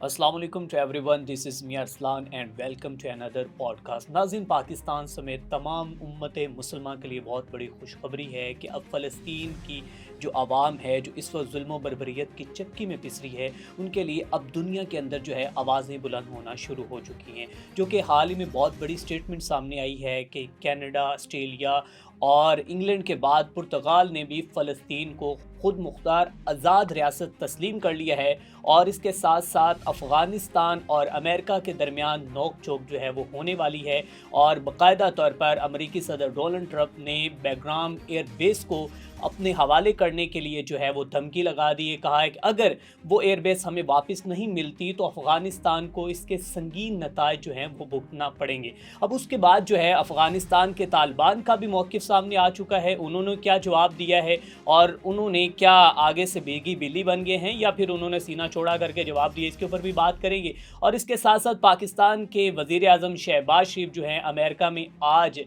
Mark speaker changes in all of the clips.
Speaker 1: अस्सलाम वालेकुम to everyone, this is me Arsalan and welcome to another podcast. नाज़रीन, पाकिस्तान समेत तमाम उम्मत मुसलमान के लिए बहुत बड़ी खुशखबरी है कि अब फ़लस्तीन की जो आवाम है, जो इस वक्त जुल्म बर्बरियत की चक्की में पिस रही है, उनके लिए अब दुनिया के अंदर जो है आवाज़ें बुलंद होना शुरू हो चुकी हैं। जो कि हाल ही में बहुत बड़ी स्टेटमेंट सामने आई है कि कनाडा, ऑस्ट्रेलिया और इंग्लैंड के बाद पुर्तगाल ने भी फ़लस्तीन को खुद मुख्तार आज़ाद रियासत तस्लीम कर लिया है। और इसके साथ साथ अफ़गानिस्तान और अमेरिका के दरमियान नोक झोंक जो है वो होने वाली है। और बाकायदा तौर पर अमेरिकी सदर डोनाल्ड ट्रंप ने बेग्राम एयर बेस को अपने हवाले करने के लिए जो है वो धमकी लगा दी है। कहा है कि अगर वो एयरबेस हमें वापस नहीं मिलती तो अफ़गानिस्तान को इसके संगीन नताइज जो हैं वो भुगतना पड़ेंगे। अब उसके बाद जो है अफ़गानिस्तान के तालिबान का भी मौक़िफ़ सामने आ चुका है। उन्होंने क्या जवाब दिया है और उन्होंने क्या आगे से बेगी बिल्ली बन गए हैं या फिर उन्होंने सीना चौड़ा करके जवाब दिया, इसके ऊपर भी बात करेंगे। और इसके साथ साथ पाकिस्तान के वज़ीर आज़म शहबाज शरीफ जो हैं अमेरिका में आज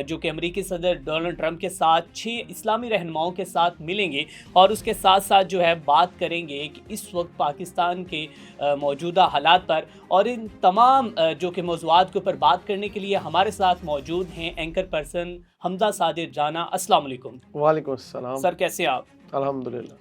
Speaker 1: जो कि अमेरिकी सदर डोनाल्ड ट्रंप के साथ 6 इस्लामी रहनुमाओं के साथ मिलेंगे। और उसके साथ साथ जो है बात करेंगे कि इस वक्त पाकिस्तान के मौजूदा हालात पर। और इन तमाम जो कि मौज़ूआत के ऊपर बात करने के लिए हमारे साथ मौजूद हैं एंकर पर्सन हमज़ा सादिर राना। अस्सलाम वालेकुम।
Speaker 2: वालेकुम अस्सलाम।
Speaker 1: सर, कैसे आप?
Speaker 2: अल्हम्दुलिल्लाह।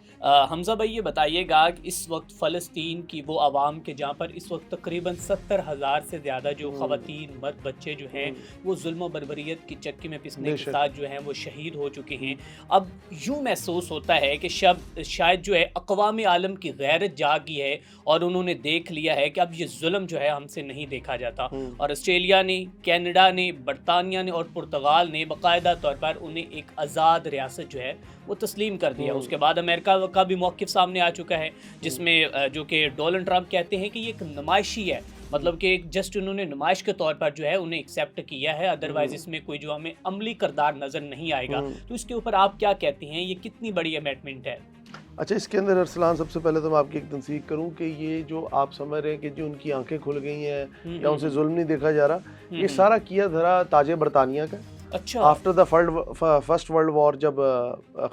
Speaker 1: हमज़ा भाई, ये बताइएगा कि इस वक्त फ़लस्तीन की वो आवाम के जहाँ पर इस वक्त तकरीबन 70,000 से ज़्यादा जो ख़वातीन, मर्द, बच्चे जो हैं वो जुल्म बर्बरियत की चक्की में पिसने के साथ जो हैं वो शहीद हो चुके हैं। अब यूँ महसूस होता है कि शायद जो है अक़वाम आलम की गैरत जागी है और उन्होंने देख लिया है कि अब ये जुल्म जो है हमसे नहीं देखा जाता। और ऑस्ट्रेलिया ने, कनाडा ने, बरतानिया ने और पुर्तगाल ने बाकायदा तौर पर उन्हें एक आज़ाद रियासत जो है वो तस्लीम कर दिया। उसके बाद अमेरिका का भी मौक़िफ़ सामने आ चुका है, जिसमें जो कि डोनाल्ड ट्रंप कहते हैं कि ये एक नुमाइशी है, मतलब कि एक जस्ट उन्होंने नुमाइश के तौर पर जो है उन्हें एक्सेप्ट किया है, अदरवाइज़ इसमें कोई जो हमें अमली किरदार नज़र नहीं आएगा। तो इसके ऊपर आप क्या कहते हैं, ये कितनी बड़ी अमेंडमेंट है?
Speaker 2: अच्छा, इसके अंदर अरसलान, सबसे पहले तो मैं आपकी एक तनसीक करूं कि ये जो आप समझ रहे हैं कि जो उनकी आंखें खुल गई हैं या उनसे जुल्म नहीं देखा जा रहा, ये सारा किया धरा ताजे बरतानिया का।
Speaker 1: अच्छा।
Speaker 2: After the first world war, जब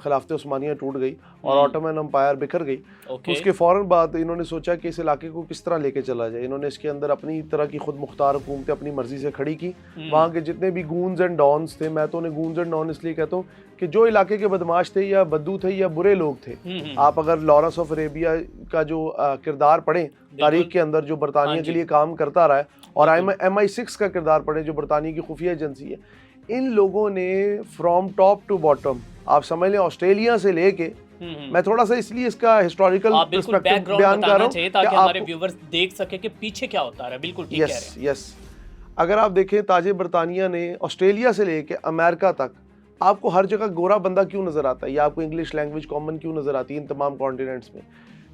Speaker 2: खिलाफत उस्मानिया टूट गई और ऑटोमन एम्पायर बिखर गई, तो उसके फ़ौरन बाद इन्होंने सोचा कि इस इलाके को किस तरह लेके चला जाए। इन्होंने इसके अंदर अपनी तरह की खुद मुख्तार हुकूमतें अपनी मर्जी से खड़ी की। वहाँ के जितने भी गूंज एंड डॉन्स थे, मैं तो उन्हें गूंज एंड डॉन इसलिए कहता हूँ कि जो इलाके के बदमाश थे या बद्दू थे या बुरे लोग थे, आप अगर लॉरेंस ऑफ अरेबिया का जो किरदार पढ़ें तारीख के अंदर, जो बरतानिया के लिए काम करता रहा है, और MI6 का किरदार पढ़ें जो बरतानिया की खुफिया एजेंसी है, इन लोगों ने फ्रॉम टॉप टू बॉटम, आप समझ लें ऑस्ट्रेलिया से लेके, मैं थोड़ा सा इसलिए इसका हिस्टोरिकल पर्सपेक्टिव बयान कर रहा हूं
Speaker 1: ताकि हमारे व्यूअर्स देख सके कि पीछे क्या होता है। बिल्कुल ठीक कह रहे हैं।
Speaker 2: यस, अगर आप देखें ताजे बरतानिया ने ऑस्ट्रेलिया से लेके अमेरिका तक, आपको हर जगह गोरा बंदा क्यों नजर आता है या आपको इंग्लिश लैंग्वेज कॉमन क्यों नजर आती है इन तमाम कॉन्टिनेंट्स में।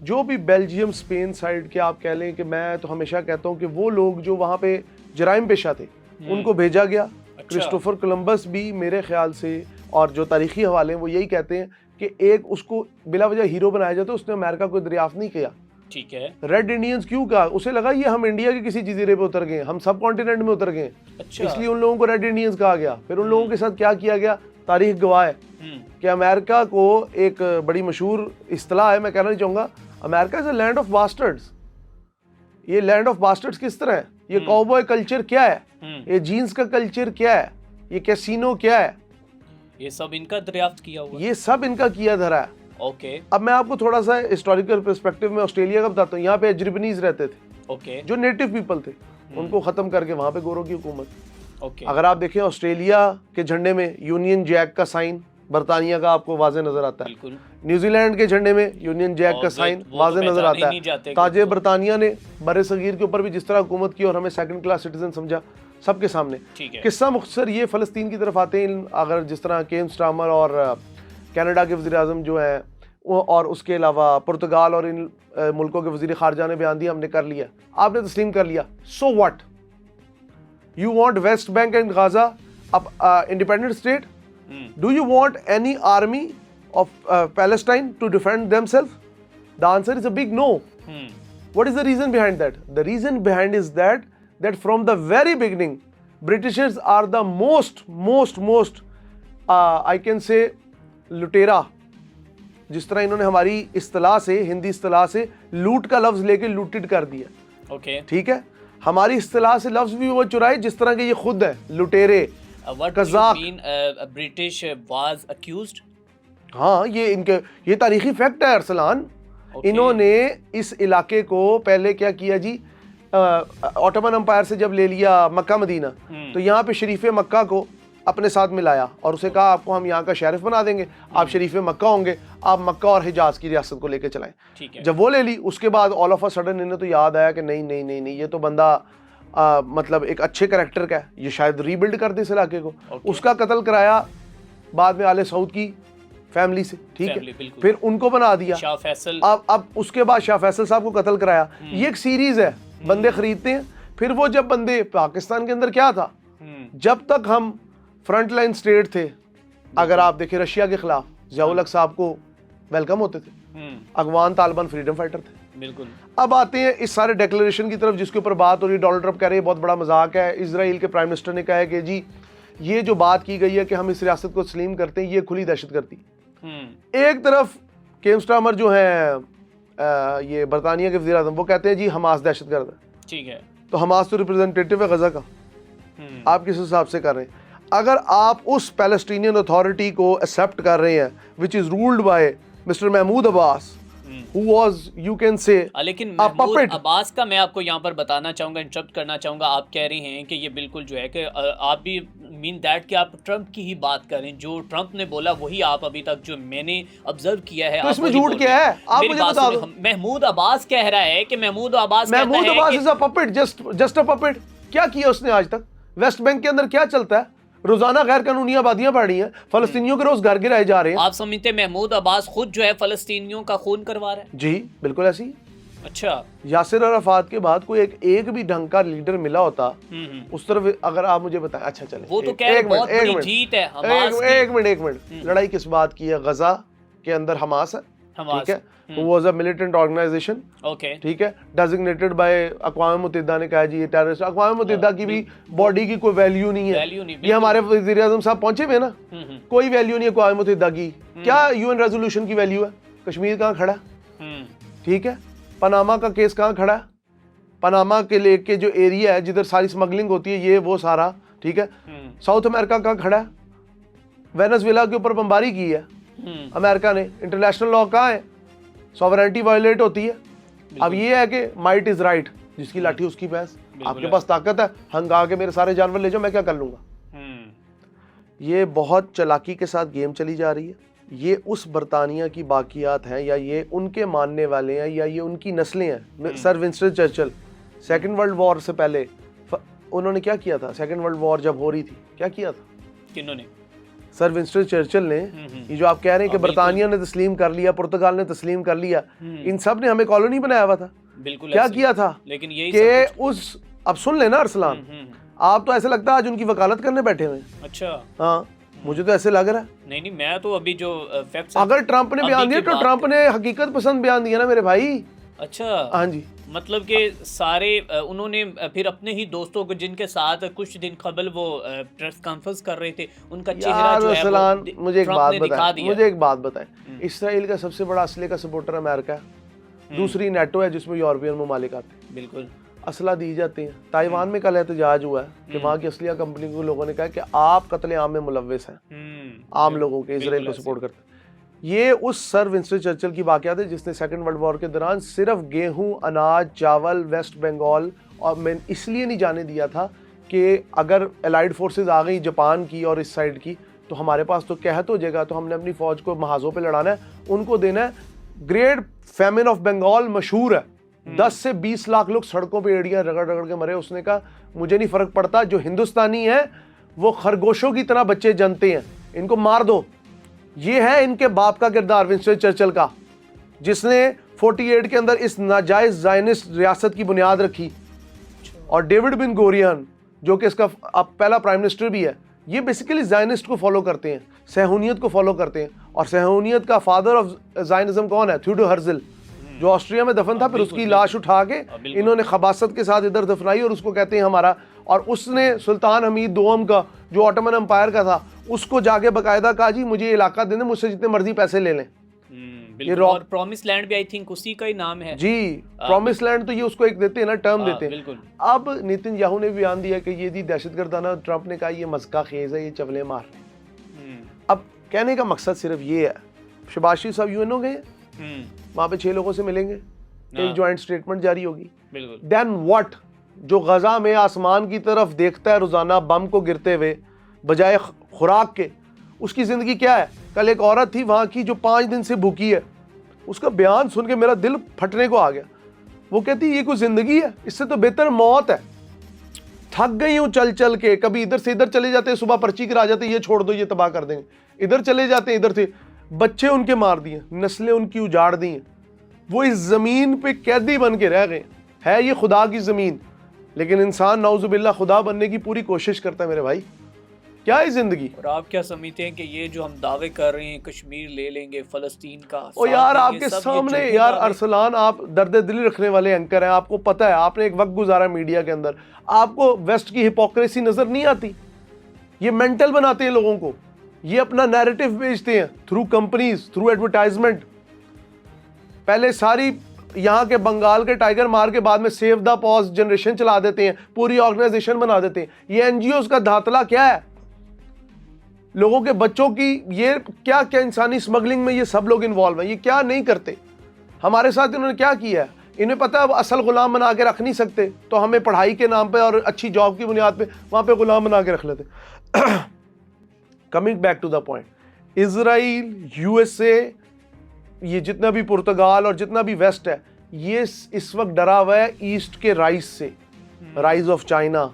Speaker 2: जो भी बेल्जियम, स्पेन साइड के आप कह लें, कि मैं तो हमेशा कहता हूँ कि वो लोग जो वहाँ पे जराइम पेशा थे उनको भेजा गया। क्रिस्टोफर कोलंबस भी मेरे ख्याल से, और जो तारीखी हवाले हैं वो यही कहते हैं कि एक उसको बिला वजह हीरो बनाया जाता है, उसने अमेरिका को दरियाफ्त नहीं किया।
Speaker 1: ठीक है।
Speaker 2: रेड इंडियंस क्यों कहा? उसे लगा ये हम इंडिया के किसी जजीरे पे उतर गए, हम सब कॉन्टिनेंट में उतर गए, इसलिए उन लोगों को रेड इंडियंस कहा गया। फिर उन लोगों के साथ क्या किया गया, तारीख गवाह है कि अमेरिका को एक बड़ी मशहूर इस्तिलाह है, मैं कहना नहीं चाहूँगा, America is a land of bastards. ये लैंड ऑफ बास्टर्ड्स किस तरह है? ये कॉवबॉय कल्चर क्या है? ये जीन्स का कल्चर क्या है? ये कैसीनो क्या है?
Speaker 1: ये सब इनका दरियाफ्त किया हुआ,
Speaker 2: ये सब इनका किया धरा है।
Speaker 1: ओके।
Speaker 2: अब मैं आपको थोड़ा सा हिस्टोरिकल पर्सपेक्टिव में ऑस्ट्रेलिया का बताता हूँ। यहाँ पे अजरबनीज रहते थे,
Speaker 1: ओके,
Speaker 2: जो नेटिव पीपल थे, उनको खत्म करके वहां पे गोरों की हुकूमत।
Speaker 1: ओके।
Speaker 2: अगर आप देखें ऑस्ट्रेलिया के झंडे में यूनियन जैक का साइन बरतानिया का आपको वाज़े नजर आता है। न्यूजीलैंड के झंडे में यूनियन जैक का साइन वाज़े नजर आता है। ताजे बरतानिया ने बरे सगीर के ऊपर भी जिस तरह हुकूमत की और हमें सेकंड क्लास सिटीजन समझा सबके सामने। किस्सा मुख्तसर ये फ़लस्तीन की तरफ आते हैं, अगर जिस तरह केम स्टार्मर और कनाडा के वज़ीर आज़म जो हैं, और उसके अलावा पुर्तगाल और इन मुल्कों के वज़ीर ख़ारजा ने बयान दिया, हमने कर लिया, आपने तस्लीम कर लिया, so what? You want West Bank and Gaza अब independent state? Do you want any army of Palestine to defend themselves? The answer is a big no. What is the reason behind that? The reason behind is that from the very beginning, Britishers are the most I can say lutera, जिस तरह इन्होंने हमारी इस्तिलाह से, हिंदी इस्तिलाह से लूट का लफ्ज लेके लूटेड कर दिया।
Speaker 1: ओके,
Speaker 2: ठीक है, हमारी इस्तिलाह से लफ्ज भी वो चुराए जिस तरह के ये खुद है, लुटेरे, कज़ाक।
Speaker 1: British was accused.
Speaker 2: हाँ, ये तारीखी फैक्ट है अरसलान। इन्होंने इस इलाके को पहले क्या किया जी, ऑटोमन एम्पायर से जब ले लिया मक्का मदीना, तो यहाँ पे शरीफ मक्का को अपने साथ मिलाया और उसे कहा आपको हम यहाँ का शरीफ बना देंगे, आप शरीफ मक्का होंगे, आप मक्का और हिजाज की रियासत को लेकर चलाएं। जब वो ले ली, उसके बाद ऑल ऑफ अ सडन इन्हें तो याद आया कि नहीं नहीं नहीं नहीं, ये तो बंदा मतलब एक अच्छे करैक्टर का है, ये शायद रीबिल्ड कर दे इस इलाके को। उसका कत्ल कराया बाद में आले सऊद की फैमिली से, ठीक है, फिर उनको बना दिया शाह फैसल। अब उसके बाद शाह फैसल साहब को कत्ल कराया। ये एक सीरीज है, बंदे खरीदते हैं, फिर वो जब बंदे पाकिस्तान के अंदर क्या था, जब तक हम फ्रंट लाइन स्टेट थे, अगर आप देखें रशिया के खिलाफ ज़ियाउल हक साहब को वेलकम होते थे, अफगान तालिबान फ्रीडम फाइटर थे।
Speaker 1: बिल्कुल।
Speaker 2: अब आते हैं इस सारे डिक्लेरेशन की तरफ जिसके ऊपर बात हो रही है। डोनाल्ड ट्रंप कह रहे हैं बहुत बड़ा मजाक है। इजराइल के प्राइम मिनिस्टर ने कहा है कि जी ये जो बात की गई है कि हम इस रियासत को तस्लीम करते हैं, ये खुली दहशतगर्दी। एक तरफ केम स्टार्मर जो है ये बरतानिया के वज़ीर आज़म, वो कहते हैं जी हमास दहशतगर्द है। ठीक है, तो हमास तो रिप्रेजेंटेटिव है गजा का, आप किस हिसाब से कर रहे हैं? अगर आप उस पैलेस्टीनियन अथॉरिटी को एक्सेप्ट कर रहे हैं which is ruled by mister Mahmoud Abbas, who was you can say
Speaker 1: लेकिन महमूद अब्बास का मैं आपको यहाँ पर बताना चाहूँगा, इंटरप्ट करना चाहूँगा। आप कह रहे हैं कि ये बिल्कुल जो है कि आप भी मीन दैट कि आप ट्रंप की ही बात कर रहे हैं, जो ट्रंप ने बोला वही आप अभी तक जो मैंने ऑब्जर्व किया है।
Speaker 2: तो इसमें झूठ क्या है, आप मुझे बता दो।
Speaker 1: महमूद अब्बास कह रहा है कि Mahmoud Abbas
Speaker 2: is a puppet, just a puppet. क्या किया उसने आज तक? वेस्ट बैंक के अंदर क्या चलता है? रोजाना गैर कानूनी आबादियां बढ़ रही हैं, फलस्तीनियों के रोज घर गिराए जा रहे हैं।
Speaker 1: आप समझते हैं महमूद अब्बास खुद जो है फलस्तीनियों का खून करवा रहा है?
Speaker 2: जी बिल्कुल ऐसी।
Speaker 1: अच्छा,
Speaker 2: यासिर अराफात के बाद कोई एक भी ढंग का लीडर मिला होता उस तरफ, अगर आप मुझे बताएं। अच्छा चले,
Speaker 1: वो तो कह रहे बहुत बड़ी जीत है हमास की।
Speaker 2: एक मिनट, लड़ाई किस बात की है? गजा के अंदर हमास है, ठीक है, वो was a militant organisation, okay, ठीक है, डेजिग्नेटेड बाय अक़वाम मुत्तहिदा ने कहा जी ये टेररिस्ट। अक़वाम मुत्तहिदा की भी बॉडी की कोई वैल्यू नहीं है। ये हमारे वज़ीर आज़म साहब पहुंचे हुए ना, कोई वैल्यू नहीं है अक़वाम मुत्तहिदा की। क्या यूएन रेजोल्यूशन की वैल्यू है? कश्मीर कहाँ खड़ा, ठीक है, पनामा का केस कहाँ खड़ा है, पनामा के लेके जो एरिया है जिधर सारी स्मगलिंग होती है, ये वो सारा, ठीक है, साउथ अमेरिका कहाँ खड़ा है, वेनेजुएला के ऊपर बमबारी की है अमेरिका ने, इंटरनेशनल लॉ कहाँ है, सॉवरेनिटी वायलेट होती है। अब ये है कि माइट इज राइट, जिसकी लाठी उसकी भैंस, आपके पास ताकत है, हंगा के मेरे सारे जानवर ले जाओ, मैं क्या कर लूंगा। ये बहुत चालाकी के साथ गेम चली जा रही है। ये उस बरतानिया की बाकियात हैं या ये उनके मानने वाले हैं या ये उनकी नस्लें हैं। Sir Winston Churchill second world war से पहले उन्होंने क्या किया था? सेकेंड वर्ल्ड वॉर जब हो रही थी क्या किया था?
Speaker 1: किन्होंने?
Speaker 2: सर विंस्टन चर्चिल ने। ये जो आप कह रहे हैं कि बरतानिया ने तस्लीम कर लिया, पुर्तगाल ने तस्लीम कर लिया, इन सब ने हमें कॉलोनी बनाया हुआ था। बिल्कुल क्या किया था? लेकिन ये उस, अब सुन लेना अरसलान, आप तो ऐसे लगता है आज उनकी वकालत करने बैठे हुए। अच्छा, हाँ, मुझे तो ऐसे लग रहा है।
Speaker 1: नहीं, मैं तो अभी जो फैक्ट्स,
Speaker 2: अगर ट्रंप ने बयान दिया तो ट्रंप ने हकीकत पसंद बयान दिया ना मेरे भाई।
Speaker 1: अच्छा,
Speaker 2: हाँ जी,
Speaker 1: मतलब कि सारे उन्होंने फिर अपने ही दोस्तों को जिनके साथ कुछ दिन कबल वो प्रेस कॉन्फ्रेंस कर रहे थे, उनका चेहरा जो है वो
Speaker 2: मुझे एक बात बताएं, इसराइल का सबसे बड़ा असले का सपोर्टर अमेरिका है, दूसरी नेटो है जिसमें यूरोपियन ममालिक आते हैं। बिल्कुल, असला दी जाती है। ताइवान में कल एहतजाज हुआ है कि वहाँ की असलिया कंपनी को लोगों ने कहा कि आप कत्ले आम में मुलव्विस हैं, आम लोगों के इसराइल को सपोर्ट करते हैं। ये उस सर विंस्टन चर्चिल की बाकियात है जिसने सेकंड वर्ल्ड वॉर के दौरान सिर्फ गेहूं, अनाज, चावल वेस्ट बंगाल, और मैं इसलिए नहीं जाने दिया था कि अगर एलाइड फोर्सेस आ गई जापान की और इस साइड की तो हमारे पास तो कहत हो जाएगा, तो हमने अपनी फौज को महाजों पे लड़ाना है, उनको देना है। ग्रेट फेमिन ऑफ बंगाल मशहूर है, 10 से 20 लाख लोग सड़कों पे एड़ियाँ रगड़ रगड़ के मरे। उसने कहा मुझे नहीं फर्क पड़ता, जो हिंदुस्तानी है वो खरगोशों की तरह बच्चे जनते हैं, इनको मार दो। ये है इनके बाप का किरदार विंस्टन चर्चिल का, जिसने 48 के अंदर इस नाजायज ज़ायनिस्ट रियासत की बुनियाद रखी। और डेविड बिन गोरियन जो कि इसका पहला प्राइम मिनिस्टर भी है, ये बेसिकली ज़ायनिस्ट को फॉलो करते हैं, सहूनियत को फॉलो करते हैं। और सहूनियत का फादर ऑफ ज़ायनिज़्म कौन है? थियोडोर हर्ज़ल, जो ऑस्ट्रिया में दफन था, फिर उसकी लाश उठा के इन्होंने खबासत के साथ इधर दफनाई और उसको कहते हैं हमारा। और उसने सुल्तान हमीद दोम का जो ऑटोमन एम्पायर का था, उसको जाके बाकायदा कहा जी मुझे ये इलाका देने, मुझसे जितने मर्जी पैसे ले लें।
Speaker 1: ये और प्रॉमिस लैंड भी आई थिंक उसी का ही नाम है
Speaker 2: जी। प्रॉमिस लैंड तो ये उसको एक देते हैं ना, टर्म देते हैं। अब नेतन्याहू ने बयान दिया कि ये जी दहशतगर्दाना, ट्रंप ने कहा ये मज़का खेज है, ये चवले मार रहे हैं। अब कहने का मकसद सिर्फ ये है, शहबाज शरीफ साहब यूएनओ गए, वहां पे 6 लोगों से मिलेंगे, एक ज्वाइंट स्टेटमेंट जारी होगी। Then what? जो गजा में आसमान की तरफ देखता है रोजाना बम को गिरते हुए बजाय खुराक के, उसकी जिंदगी क्या है? कल एक औरत थी वहां की जो 5 दिन से भूखी है, उसका बयान सुन के मेरा दिल फटने को आ गया। वो कहती ये कोई जिंदगी है? इससे तो बेहतर मौत है। थक गई हूं चल चल के, कभी इधर से इधर चले जाते हैं, सुबह पर्ची गिरा जाते, ये छोड़ दो ये तबाह कर देंगे, इधर चले जाते हैं, इधर से बच्चे उनके मार दिए, नस्लें उनकी उजाड़ दी हैं, वो इस जमीन पे कैदी बन के रह गए। है ये खुदा की जमीन, लेकिन इंसान नाउजुबिल्लाह खुदा बनने की पूरी कोशिश करता है मेरे भाई। क्या है जिंदगी?
Speaker 1: और आप क्या समझते हैं कि ये जो हम दावे कर रहे हैं कश्मीर ले लेंगे, फलस्तीन का,
Speaker 2: ओ यार आपके सामने यार अरसलान, आप दर्द दिली रखने वाले एंकर हैं, आपको पता है, आपने एक वक्त गुजारा मीडिया के अंदर, आपको वेस्ट की हिपोक्रेसी नजर नहीं आती? ये मेंटल बनाते हैं लोगों को, ये अपना नैरेटिव बेचते हैं थ्रू कंपनीज, थ्रू एडवर्टाइजमेंट। पहले सारी यहाँ के बंगाल के टाइगर मार के बाद में सेव द पॉज जनरेशन चला देते हैं, पूरी ऑर्गेनाइजेशन बना देते हैं। ये एनजीओ का दाखिला क्या है? लोगों के बच्चों की ये क्या क्या इंसानी स्मगलिंग में ये सब लोग इन्वॉल्व हैं। ये क्या नहीं करते? हमारे साथ इन्होंने क्या किया है? इन्हें पता है अब असल गुलाम बना के रख नहीं सकते, तो हमें पढ़ाई के नाम पे और अच्छी जॉब की बुनियाद पे वहां पे गुलाम बना के रख लेते। Coming back to the point, Israel, USA, ये जितना भी पुर्तगाल और जितना भी वेस्ट है, ये इस वक्त डरा हुआ है ईस्ट के राइज से, rise of China,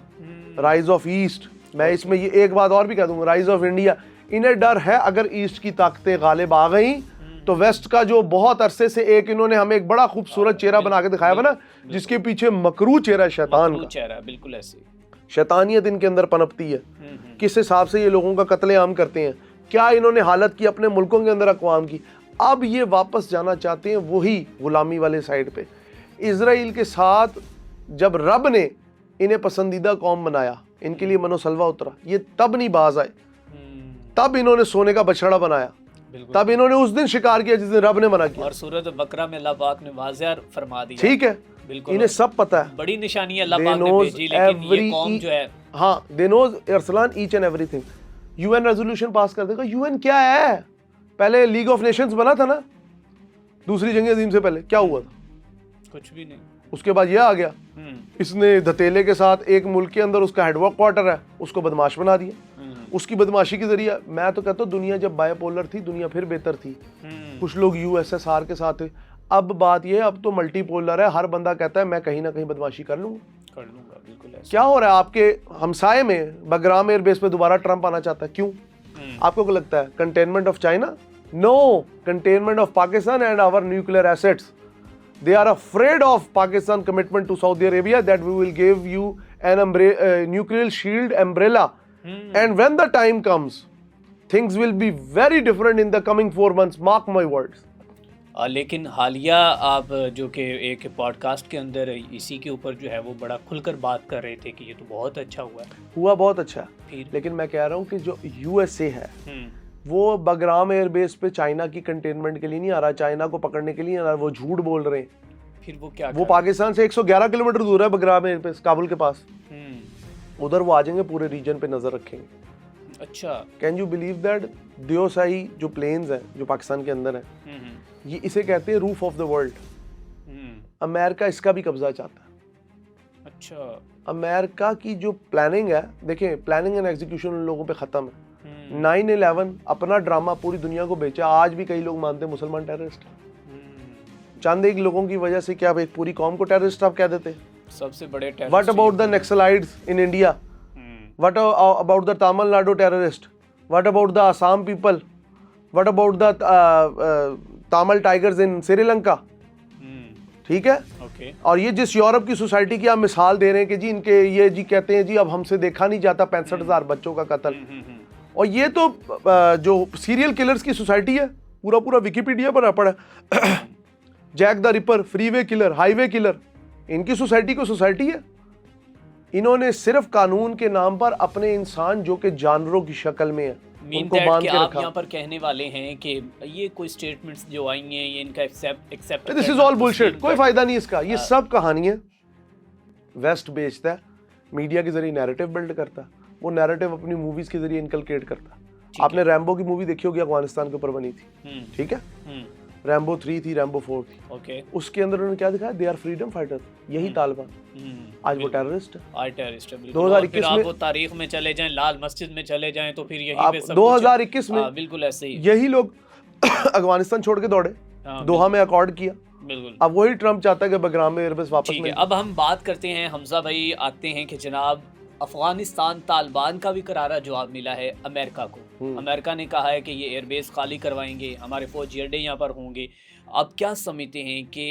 Speaker 2: rise of east. मैं इसमें ये एक बात और भी कह दूंगा, राइज ऑफ इंडिया। इन्हें डर है अगर ईस्ट की ताकतें गालिब आ गई तो वेस्ट का जो बहुत अरसे से एक इन्होंने हमें एक बड़ा खूबसूरत चेहरा बना के दिखाया हुआ ना, जिसके पीछे मकरू चेहरा शैतान का
Speaker 1: चेहरा, बिल्कुल ऐसे
Speaker 2: शैतानियत इनके अंदर पनपती है। किस हिसाब से ये लोगों का कत्लेआम करते हैं, क्या इन्होंने हालत की अपने मुल्कों के अंदर अक़वाम की। अब ये वापस जाना चाहते हैं वही गुलामी वाले साइड पे। इजराइल के साथ जब रब ने इन्हें पसंदीदा कौम बनाया, इनके लिए मनोसलवा उतरा, ये तब नहीं बाज आए, तब इन्होंने सोने का बछड़ा बनाया, तब इन्होंने उस दिन शिकार किया जिस दिन रब ने मना किया।
Speaker 1: और सूरत बकरा में अल्लाह पाक ने वाज़ेह फरमा दिया,
Speaker 2: ठीक है, इन्हें सब पता है,
Speaker 1: बड़ी निशानी अल्लाह पाक ने भेजी, लेकिन ये कौम जो है,
Speaker 2: हाँ, they know Arsalan each and everything. UN resolution pass कर देगा। यूएन क्या है? पहले लीग ऑफ नेशंस बना था ना, दूसरी जंग अजीम से पहले क्या हुआ था?
Speaker 1: कुछ भी नहीं।
Speaker 2: उसके बाद ये आ गया, इसने धतेले के साथ एक मुल्क के अंदर उसका हेडवर्क क्वार्टर है, उसको बदमाश बना दिया। उसकी बदमाशी के जरिए, मैं तो कहता हूँ दुनिया जब बायोपोलर थी, दुनिया फिर बेहतर थी। कुछ लोग यूएसएसआर के साथ थे, अब बात ये है, अब तो मल्टीपोलर है, हर बंदा कहता है मैं कहीं ना कहीं बदमाशी कर लूंगा।
Speaker 1: बिल्कुल ऐसे।
Speaker 2: क्या हो रहा है आपके हमसाए में? बगराम एयरबेस पे दोबारा ट्रंप आना चाहता है, क्यों? आपको क्या लगता है? Containment of China? No, containment of Pakistan and our nuclear assets. They are afraid of Pakistan commitment to Saudi Arabia that we will give you an nuclear shield umbrella. And when the time comes, things will be very different in the coming 4 months. Mark my words.
Speaker 1: लेकिन हालिया आप जो कि एक podcast के अंदर इसी के ऊपर जो है वो बड़ा खुलकर बात कर रहे थे कि ये तो बहुत अच्छा हुआ
Speaker 2: बहुत अच्छा है, लेकिन मैं कह रहा हूँ कि जो यूएसए है वो बगराम एयरबेस पे चाइना की कंटेनमेंट के लिए नहीं आ रहा, चाइना को पकड़ने के लिए आ रहा, वो झूठ बोल रहे हैं।
Speaker 1: फिर वो क्या? वो
Speaker 2: पाकिस्तान से 111 किलोमीटर दूर है बगराम एयरबेस, काबुल के पास। उधर वो आ जाएंगे, पूरे रीजन पे नजर रखेंगे।
Speaker 1: अच्छा,
Speaker 2: can you believe that? Deosai जो प्लेन्स हैं जो पाकिस्तान के अंदर है, ये इसे कहते हैं roof of the world. America इसका भी कब्जा चाहता है।
Speaker 1: अच्छा,
Speaker 2: अमेरिका की जो प्लानिंग है, देखें, प्लानिंग एंड एग्जीक्यूशन उन लोगों पे खत्म है। 9/11 अपना ड्रामा पूरी दुनिया को बेचा। आज भी कई लोग मानते हैं मुसलमान टेररिस्ट, चंद एक लोगों की वजह से क्या एक पूरी कौम को टेररिस्ट आप कह देते?
Speaker 1: सबसे बड़े terrorist.
Speaker 2: What about the Naxalites in India? What about the Tamil Nadu terrorist? What about the Assam people? What about the Tamil tigers इन श्रीलंका? ठीक है,
Speaker 1: okay.
Speaker 2: और ये जिस यूरोप की सोसाइटी की आप मिसाल दे रहे हैं कि जी इनके ये जी कहते हैं जी अब हमसे देखा नहीं जाता 65,000 बच्चों का कत्ल, और ये तो जो सीरियल किलर्स की सोसाइटी है, पूरा पूरा विकिपीडिया पर पड़ा है। Jack the Ripper, Freeway Killer, Highway Killer, इनकी सोसाइटी को सोसाइटी है। इन्होंने सिर्फ कानून के नाम पर अपने इंसान जो कि जानवरों की शक्ल में है, उनको बांध के
Speaker 1: आप यहाँ पर कहने वाले हैं कि ये कोई स्टेटमेंट्स जो आई हैं ये इनका except
Speaker 2: this is all bullshit, कोई फायदा नहीं इसका, ये सब कहानी है। वेस्ट बेचता है, मीडिया के जरिए नैरेटिव बिल्ड करता है, वो नैरेटिव अपनी मूवीज के जरिए इनकलकेट करता है। आपने रैम्बो की मूवी देखी होगी, अफगानिस्तान के ऊपर बनी थी, ठीक है, रैम्बो 3 थी, रैम्बो 4 थी,
Speaker 1: ओके,
Speaker 2: उसके अंदर उन्होंने क्या दिखाया, दे आर फ्रीडम फाइटर, यही तालिबान। आज वो टेररिस्ट है,
Speaker 1: आज टेररिस्ट है।
Speaker 2: 2021 में
Speaker 1: वो तारीख में चले जाएं, लाल मस्जिद में चले जाएं, तो फिर यही पे सब
Speaker 2: 2021 में
Speaker 1: बिल्कुल ऐसे ही
Speaker 2: यही लोग अफगानिस्तान छोड़ के दौड़े, दोहा में अकॉर्ड किया।
Speaker 1: बिल्कुल,
Speaker 2: अब वही ट्रम्प चाहता है कि बगराम में एयरबेस वापस मिले।
Speaker 1: अब हम बात करते हैं, हमजा भाई आते हैं कि जनाब अफगानिस्तान तालिबान का भी करारा जवाब मिला है अमेरिका को। अमेरिका ने कहा है कि ये एयरबेस खाली करवाएंगे, हमारे फौजी अड्डे यहाँ पर होंगे। अब क्या समझते हैं कि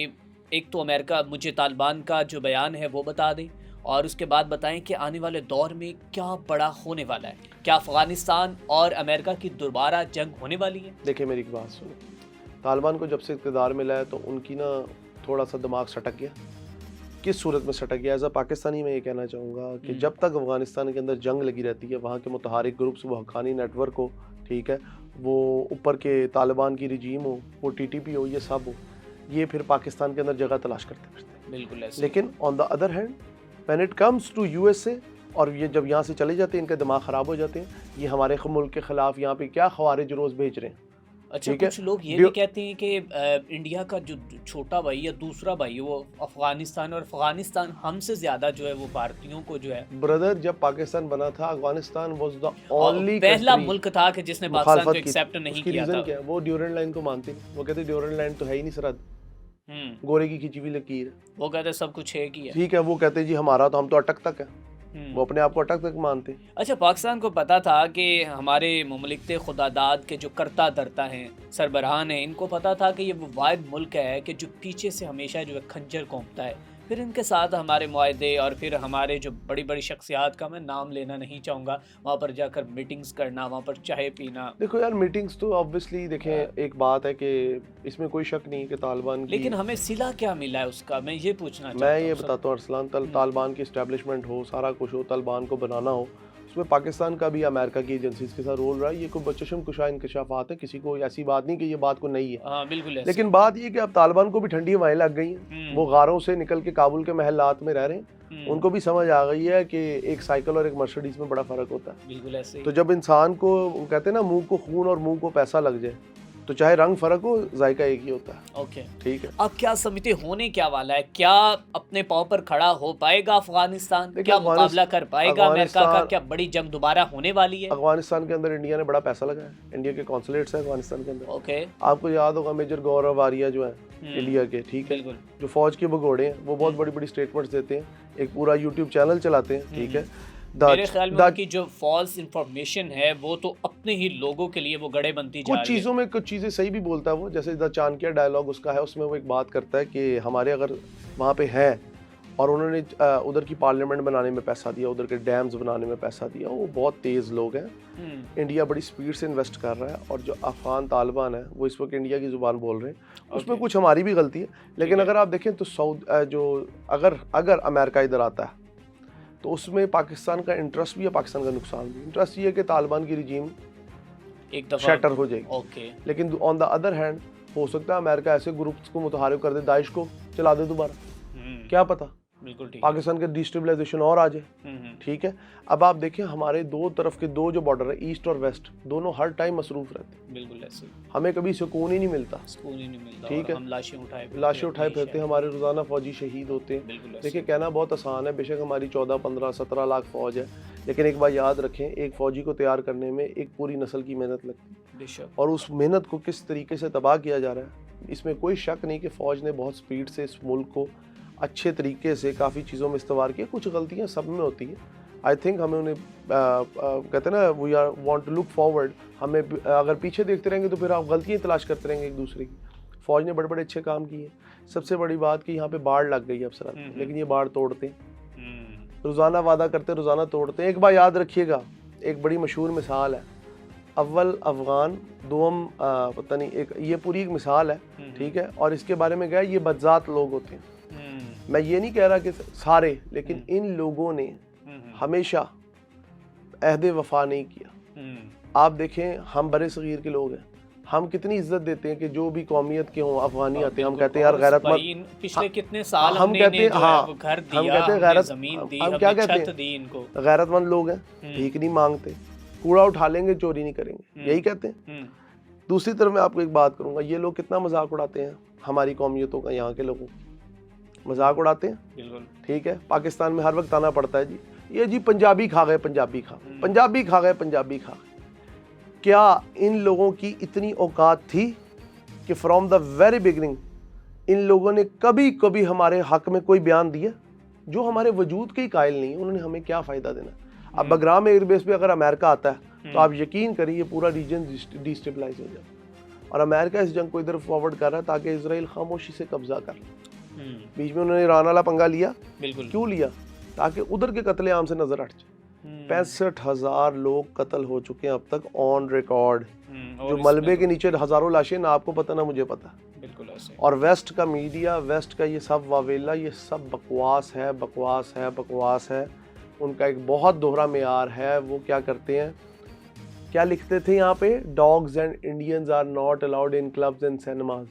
Speaker 1: एक तो अमेरिका मुझे तालिबान का जो बयान है वो बता दें, और उसके बाद बताएं कि आने वाले दौर में क्या बड़ा होने वाला है, क्या अफगानिस्तान और अमेरिका की दोबारा जंग होने वाली है?
Speaker 2: देखिए मेरी एक बात सुनो, तालिबान को जब से इक़्तिदार मिला है तो उनकी ना थोड़ा सा दिमाग सटक गया। किस सूरत में सटक गया? एज अ पाकिस्तानी मैं ये कहना चाहूँगा कि जब तक अफगानिस्तान के अंदर जंग लगी रहती है, वहाँ के मुतहारिक ग्रुप्स, वो हक्कानी नेटवर्क हो, ठीक है, वो ऊपर के तालिबान की रजीम हो, वो TTP हो, ये सब हो, ये फिर पाकिस्तान के अंदर जगह तलाश करते फिरते।
Speaker 1: बिल्कुल ऐसे।
Speaker 2: लेकिन on the other hand when it comes to USA, और ये जब यहाँ से चले जाते हैं, इनका दिमाग ख़राब हो जाते हैं, ये हमारे मुल्क के ख़िलाफ़ यहाँ पे क्या ख़वारिज रोज़ भेज रहे हैं।
Speaker 1: अच्छा, कुछ लोग ये भी कहते हैं कि इंडिया का जो छोटा भाई या दूसरा भाई वो अफगानिस्तान, और अफगानिस्तान हमसे ज्यादा जो है वो भारतीयों को जो है।
Speaker 2: ब्रदर, जब पाकिस्तान बना था, अफगानिस्तान वाज द ओनली
Speaker 1: पहला मुल्क था कि जिसने पाकिस्तान को एक्सेप्ट नहीं किया था।
Speaker 2: क्या वो ड्यूरेंट लाइन को मानते नहीं, वो कहते ड्यूरेंट लाइन तो है ही नहीं सरहद, गोरे की खींची हुई लकीर, वो
Speaker 1: कहते सब कुछ है ही है,
Speaker 2: ठीक है, वो कहते जी हमारा तो, हम तो अटक तक है, वो अपने आप को अटक तक मानते।
Speaker 1: अच्छा, पाकिस्तान को पता था कि हमारे मुमलिकत खुदादाद के जो करता धरता हैं, सरबराहान हैं, इनको पता था कि ये वो वाहिद मुल्क है कि जो पीछे से हमेशा जो है खंजर घोंपता है। फिर इनके साथ हमारे मुआहदे, और फिर हमारे जो बड़ी बड़ी शख्सियात का मैं नाम लेना नहीं चाहूँगा, वहाँ पर जाकर मीटिंग्स करना, वहाँ पर चाय पीना।
Speaker 2: देखो यार, मीटिंग्स तो ऑब्वियसली देखें, एक बात है कि इसमें कोई शक नहीं कि तालिबान की,
Speaker 1: लेकिन हमें सिला क्या मिला है उसका, मैं ये पूछना चाहता हूँ।
Speaker 2: मैं ये बताता हूँ अरसलान, तालिबान की इस्टेब्लिशमेंट हो, सारा कुछ हो, तालिबान को बनाना हो, उसमें पाकिस्तान का भी अमेरिका की एजेंसीज के साथ रोल रहा है। ये कोई बचशम कुशा इंकशाफात है, किसी को ऐसी बात नहीं कि ये बात को नहीं है।
Speaker 1: हाँ, बिल्कुल।
Speaker 2: लेकिन बात ये कि अब तालिबान को भी ठंडी हवाएं लग गई हैं, वो गारों से निकल के काबुल के महल्लात में रह रहे हैं, उनको भी समझ आ गई है कि एक साइकिल और एक मर्सिडीज में बड़ा फर्क होता है।
Speaker 1: बिल्कुल ऐसे।
Speaker 2: तो जब इंसान को कहते हैं ना, मुंह को खून और मुंह को पैसा लग जाए, तो चाहे रंग फर्क हो, जायका एक ही होता है।
Speaker 1: ओके,
Speaker 2: ठीक है।
Speaker 1: अब क्या समझते, होने क्या वाला है? क्या अपने पांव पर खड़ा हो पाएगा अफगानिस्तान? क्या मुकाबला कर पाएगा अमेरिका का? क्या बड़ी जंग दोबारा होने वाली है?
Speaker 2: अफगानिस्तान के अंदर इंडिया ने बड़ा पैसा लगाया, इंडिया के कॉन्सुलेट्स हैं अफगानिस्तान के अंदर।
Speaker 1: ओके,
Speaker 2: आपको याद होगा मेजर गौरव आर्या जो है इंडिया के, ठीक है, जो फौज के भगोड़े हैं, वो बहुत बड़ी बड़ी स्टेटमेंट्स देते हैं, एक पूरा यूट्यूब चैनल चलाते हैं, ठीक है।
Speaker 1: मेरे ख्याल में उनकी जो फॉल्स इंफॉर्मेशन है वो तो अपने ही लोगों के लिए वो गड़े बनती जा रही है।
Speaker 2: कुछ चीज़ों में कुछ चीज़ें सही भी बोलता है वो, जैसे द चाणक्य डायलॉग उसका है, उसमें वो एक बात करता है कि हमारे अगर वहाँ पे है और उन्होंने उधर की पार्लियामेंट बनाने में पैसा दिया, उधर के डैम्स बनाने में पैसा दिया, वो बहुत तेज़ लोग हैं, इंडिया बड़ी स्पीड से इन्वेस्ट कर रहा है, और जो अफगान तालिबान है वो इस वक्त इंडिया की ज़ुबान बोल रहे हैं, उसमें कुछ हमारी भी गलती है। लेकिन अगर आप देखें तो अगर अमेरिका इधर आता है तो उसमें पाकिस्तान का इंटरेस्ट भी है, पाकिस्तान का नुकसान भी। इंटरेस्ट ये है कि तालिबान की रिजीम
Speaker 1: एक दफा
Speaker 2: शैटर हो जाएगी, लेकिन ऑन द अदर हैंड हो सकता है अमेरिका ऐसे ग्रुप्स को मुतहारिफ कर दे, दाइश को चला दे दोबारा, क्या पता,
Speaker 1: बिल्कुल ठीक,
Speaker 2: पाकिस्तान के डिस्टेबलाइजेशन और आ जाए। ठीक है, अब आप देखें हमारे दो तरफ के दो जो बॉर्डर है, ईस्ट और वेस्ट, दोनों हर टाइम मसरूफ रहते हैं।
Speaker 1: बिल्कुल ऐसे,
Speaker 2: हमें कभी सुकून ही नहीं मिलता, ठीक है,
Speaker 1: हम लाशें
Speaker 2: उठाए फिरते हैं, हमारे रोजाना फौजी शहीद होते हैं। देखिए कहना बहुत आसान है, बेशक हमारी 14, 15, 17 लाख फौज है, लेकिन एक बार याद रखें, एक फौजी को तैयार करने में एक पूरी नस्ल की मेहनत लगती है, और उस मेहनत को किस तरीके से तबाह किया जा रहा है, इसमें कोई शक नहीं कि फ़ौज ने बहुत स्पीड से इस मुल्क को अच्छे तरीके से काफ़ी चीज़ों में इस्तेमाल किया। कुछ गलतियाँ सब में होती हैं, आई थिंक हमें उन्हें कहते हैं ना, we are want to look forward, हमें अगर पीछे देखते रहेंगे तो फिर आप गलतियाँ तलाश करते रहेंगे एक दूसरे की। फ़ौज ने बड़े बड़े अच्छे काम किए। सबसे बड़ी बात कि यहाँ पे बाढ़ लग गई है अफसर, लेकिन ये बाढ़ तोड़ते हैं, रोज़ाना वादा करते, रोज़ाना तोड़ते हैं। एक बार याद रखिएगा, एक बड़ी मशहूर मिसाल है, अव्वल अफ़गान दोम पता नहीं, एक ये पूरी एक मिसाल है, ठीक है, और इसके बारे में क्या है, ये बदजात लोग होते हैं। मैं ये नहीं कह रहा कि सारे, लेकिन इन लोगों ने हमेशा अहद वफा नहीं किया। आप देखें हम बड़े सगीर के लोग हैं, हम कितनी इज्जत देते हैं कि जो भी कौमियत के हों, अफगानी आते हैं, हम कहते हैं यार गैरतमंद,
Speaker 1: पिछले कितने साल
Speaker 2: हम कहते हैं, हाँ
Speaker 1: घर दिया,
Speaker 2: हम कहते हैं गैरत,
Speaker 1: जमीन दी,
Speaker 2: हम क्या कहते हैं,
Speaker 1: इनको
Speaker 2: गैरतमंद लोग हैं, भीख नहीं मांगते, कूड़ा उठा लेंगे, चोरी नहीं करेंगे, यही कहते हैं। दूसरी तरफ मैं आपको एक बात करूंगा, ये लोग कितना मजाक उड़ाते हैं हमारी कौमियतों का, यहाँ के लोगों मजाक उड़ाते हैं, बिल्कुल ठीक है। पाकिस्तान में हर वक्त आना पड़ता है जी, ये जी पंजाबी खा गए, पंजाबी खा गए, पंजाबी खा गए, पंजाबी खा गए। क्या इन लोगों की इतनी औकात थी कि from the very beginning in लोगों ने कभी कभी हमारे हक में कोई बयान दिया? जो हमारे वजूद के ही कायल नहीं, उन्होंने हमें क्या फ़ायदा देना। अब बगराम एयरबेस पे अगर अमेरिका आता है तो आप यकीन करिए पूरा रीजन डिस्टेबलाइज हो जाए, और अमेरिका इस जंग को इधर फॉरवर्ड कर रहा है ताकि इजराइल खामोशी से कब्जा कर ले। बीच में उन्होंने ईरान वाला पंगा लिया, बिल्कुल क्यों लिया? ताकि उधर के कत्लेआम से नजर हट जाए। 65,000 लोग कत्ल हो चुके हैं अब तक ऑन रिकॉर्ड, जो मलबे के नीचे हजारों लाशें, ना आपको पता ना मुझे पता, बिल्कुल ऐसे। और वेस्ट का मीडिया, वेस्ट का ये सब वावेला, ये सब बकवास है, बकवास है, बकवास है। उनका एक बहुत दोहरा मेयार है। वो क्या करते हैं, क्या लिखते थे यहाँ पे, dogs and Indians are not allowed in clubs and cinemas.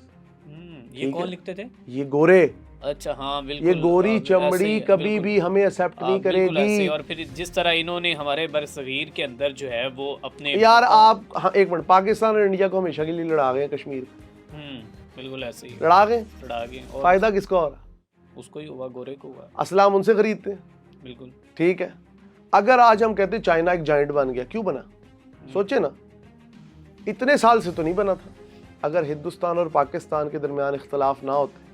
Speaker 1: ये कौन लिखते थे?
Speaker 2: ये गोरे।
Speaker 1: अच्छा हाँ बिल्कुल,
Speaker 2: ये गोरी चमड़ी कभी भी हमें एक्सेप्ट नहीं करेगी।
Speaker 1: और फिर जिस तरह इन्होंने हमारे बरसगीर के अंदर जो है वो अपने
Speaker 2: यार आप, हाँ एक मिनट, पाकिस्तान और इंडिया को हमेशा के लिए लड़ा गए कश्मीर,
Speaker 1: बिल्कुल ऐसे ही
Speaker 2: लड़ा गए। फायदा किसको हो रहा?
Speaker 1: उसको ही हुआ, गोरे को हुआ।
Speaker 2: असलाम उनसे खरीदते हैं, बिल्कुल ठीक है। अगर आज हम कहते चाइना एक जाइंट बन गया, क्यों बना? सोचे ना, इतने साल से तो नहीं बना था। अगर हिंदुस्तान और पाकिस्तान के दरमियान इख्तलाफ ना होते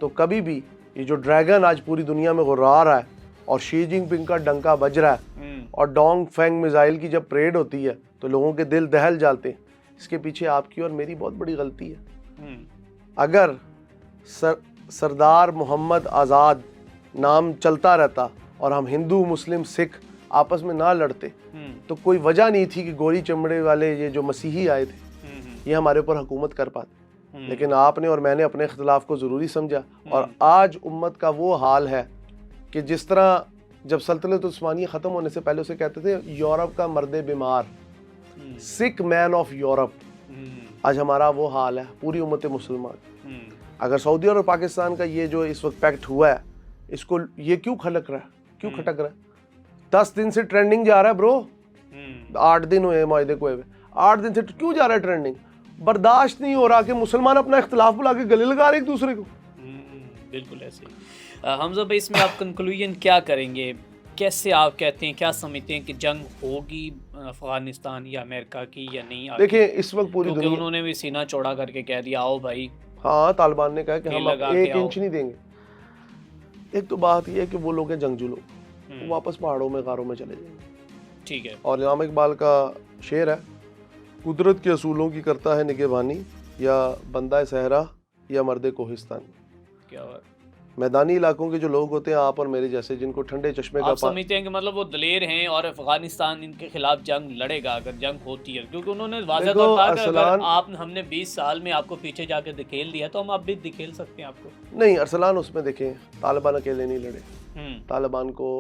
Speaker 2: तो कभी भी ये जो ड्रैगन आज पूरी दुनिया में गुर्रा रहा है और शी जिनपिंग का डंका बज रहा है और डोंग फेंग मिसाइल की जब परेड होती है तो लोगों के दिल दहल जाते हैं, इसके पीछे आपकी और मेरी बहुत बड़ी गलती है। अगर सरदार मोहम्मद आज़ाद नाम चलता रहता और हम हिंदू मुस्लिम सिख आपस में ना लड़ते तो कोई वजह नहीं थी कि गोरी चमड़े वाले ये जो मसीही आए थे ये हमारे ऊपर हुकूमत कर पाते। लेकिन आपने और मैंने अपने इख्तिलाफ को ज़रूरी समझा, और आज उम्मत का वो हाल है कि जिस तरह जब सल्तनत उस्मानिया ख़त्म होने से पहले उसे कहते थे यूरोप का मर्द बीमार, सिक मैन ऑफ यूरोप, आज हमारा वो हाल है पूरी उम्मत मुसलमान। अगर सऊदी और पाकिस्तान का ये जो इस वक्त पैक्ट हुआ है, इसको ये क्यों खलक रहा है, क्यों खटक रहा है? 10 दिन से ट्रेंडिंग जा रहा है ब्रो, 8 दिन हुए माहिदे को, 8 दिन से क्यों जा रहा है ट्रेंडिंग? बर्दाश्त नहीं हो रहा कि मुसलमान अपना इख्तिलाफ बुला के गले लगा रहे एक दूसरे को।
Speaker 1: बिल्कुल ऐसे। हमजा भाई, इसमें आप कंक्लूजन क्या करेंगे? कैसे आप कहते हैं, क्या समझते हैं कि जंग होगी अफगानिस्तान या अमेरिका की या नहीं?
Speaker 2: देखिए इस वक्त पूरी दुनिया,
Speaker 1: उन्होंने भी सीना चौड़ा करके कह दिया आओ भाई,
Speaker 2: हाँ तालिबान ने कहा कि हम 1 इंच नहीं देंगे। एक तो बात यह है कि वो लोग हैं जंगजू लोग, वो वापस पहाड़ों में गारों में चले जाएंगे, ठीक है। और इमाम इकबाल का शेर है, कुदरत के असूलों की करता है निगहबानी, या बंदा सहरा या मर्द कोहिस्तान। क्या बात। मैदानी इलाकों के जो लोग होते हैं आप और मेरे जैसे, जिनको ठंडे चश्मे का,
Speaker 1: आप समझते हैं कि मतलब वो दलेर हैं और अफगानिस्तान इनके खिलाफ जंग लड़ेगा अगर जंग होती है? क्योंकि उन्होंने वाज़ह तौर पर कहा अगर आप हमने 20 साल में आपको पीछे जाकर धकेल दिया तो हम अब भी धकेल सकते हैं आपको। नहीं
Speaker 2: अरसलान, उसमें देखें तालिबान अकेले नहीं लड़े, तालिबान को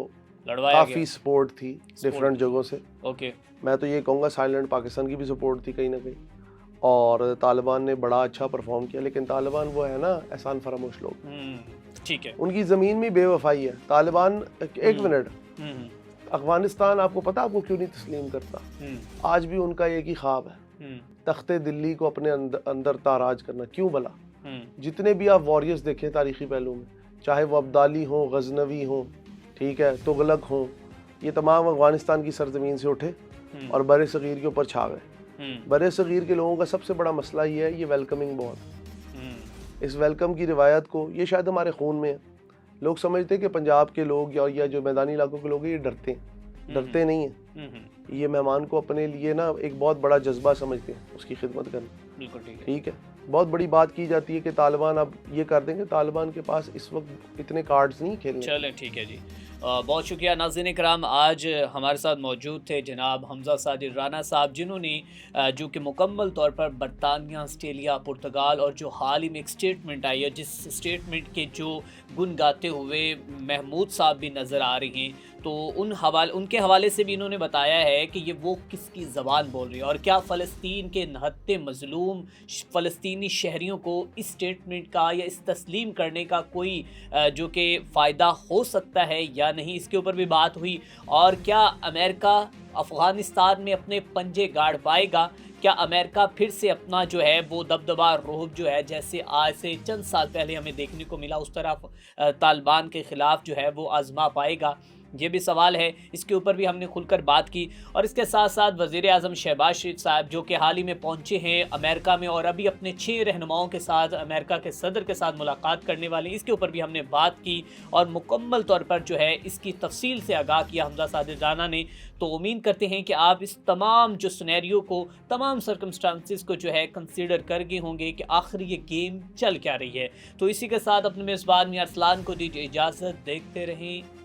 Speaker 2: काफ़ी सपोर्ट थी डिफरेंट जगहों से। ओके, मैं तो ये कहूँगा साइलेंट पाकिस्तान की भी सपोर्ट थी कहीं ना कहीं, और तालिबान ने बड़ा अच्छा परफॉर्म किया। लेकिन तालिबान वो है ना एहसान फरामोश लोग, ठीक है, उनकी ज़मीन में बेवफाई है। तालिबान, एक मिनट, अफगानिस्तान आपको पता आपको क्यों नहीं तस्लीम करता? आज भी उनका एक ही ख्वाब है, तख्ते दिल्ली को अपने अंदर ताराज करना। क्यों भला? जितने भी आप वॉरियर्स देखें तारीखी पहलू में, चाहे वो अब्दाली हो, गजनवी हो, ठीक है, तुगलक हो, ये तमाम अफगानिस्तान की सरजमीन से उठे और बड़े सगीर के ऊपर छा गए। बड़े सगीर के लोगों का सबसे बड़ा मसला ये है, ये वेलकमिंग बहुत। इस वेलकम की रिवायत को, ये शायद हमारे खून में है। लोग समझते हैं कि पंजाब के लोग या जो मैदानी इलाकों के लोग हैं ये डरते नहीं हैं। ये मेहमान को अपने लिए ना एक बहुत बड़ा जज्बा समझते हैं, उसकी खिदमत करना। बिल्कुल ठीक है। बहुत बड़ी बात की जाती है कि तालिबान अब ये कर देंगे, तालिबान के पास इस वक्त इतने कार्ड्स नहीं खेलने। चलें ठीक है जी, बहुत शुक्रिया नाज़रीन इकराम। आज हमारे साथ मौजूद थे जनाब हमजा साजिद राना साहब, जिन्होंने जो कि मुकम्मल तौर पर बरतानिया, ऑस्ट्रेलिया, पुर्तगाल और जो हाल ही में एक स्टेटमेंट आई है, जिस स्टेटमेंट के जो गुन गाते हुए महमूद साहब भी नज़र आ रहे हैं,
Speaker 1: तो उनके हवाले से भी इन्होंने बताया है कि ये वो किसकी ज़बान बोल रही है और क्या फ़लस्तीन के नहत्ते मज़लूम फ़लस्तीनी शहरियों को इस स्टेटमेंट का या इस तस्लीम करने का कोई जो कि फ़ायदा हो सकता है या नहीं, इसके ऊपर भी बात हुई। और क्या अमेरिका अफ़गानिस्तान में अपने पंजे गाड़ पाएगा? क्या अमेरिका फिर से अपना जो है वो दबदबा रोहब जो है जैसे आज से चंद साल पहले हमें देखने को मिला उस तरफ तालिबान के ख़िलाफ़ जो है वो आज़मा पाएगा? ये भी सवाल है, इसके ऊपर भी हमने खुलकर बात की। और इसके साथ साथ वज़ीर आज़म शहबाज शरीफ साहब जो कि हाल ही में पहुंचे हैं अमेरिका में और अभी अपने 6 रहनुमाओं के साथ अमेरिका के सदर के साथ मुलाकात करने वाले, इसके ऊपर भी हमने बात की और मुकम्मल तौर पर जो है इसकी तफसील से आगाह किया हमजा सादिक राना ने। तो उम्मीद करते हैं कि आप इस तमाम जो सिनेरियो को, तमाम सर्कमस्टांसिस को जो है कंसीडर कर गए होंगे कि आखिर ये गेम चल क्या रही है। तो इसी के साथ अपने मेज़बान मियां अरसलान को दीजिए इजाज़त। देखते रहें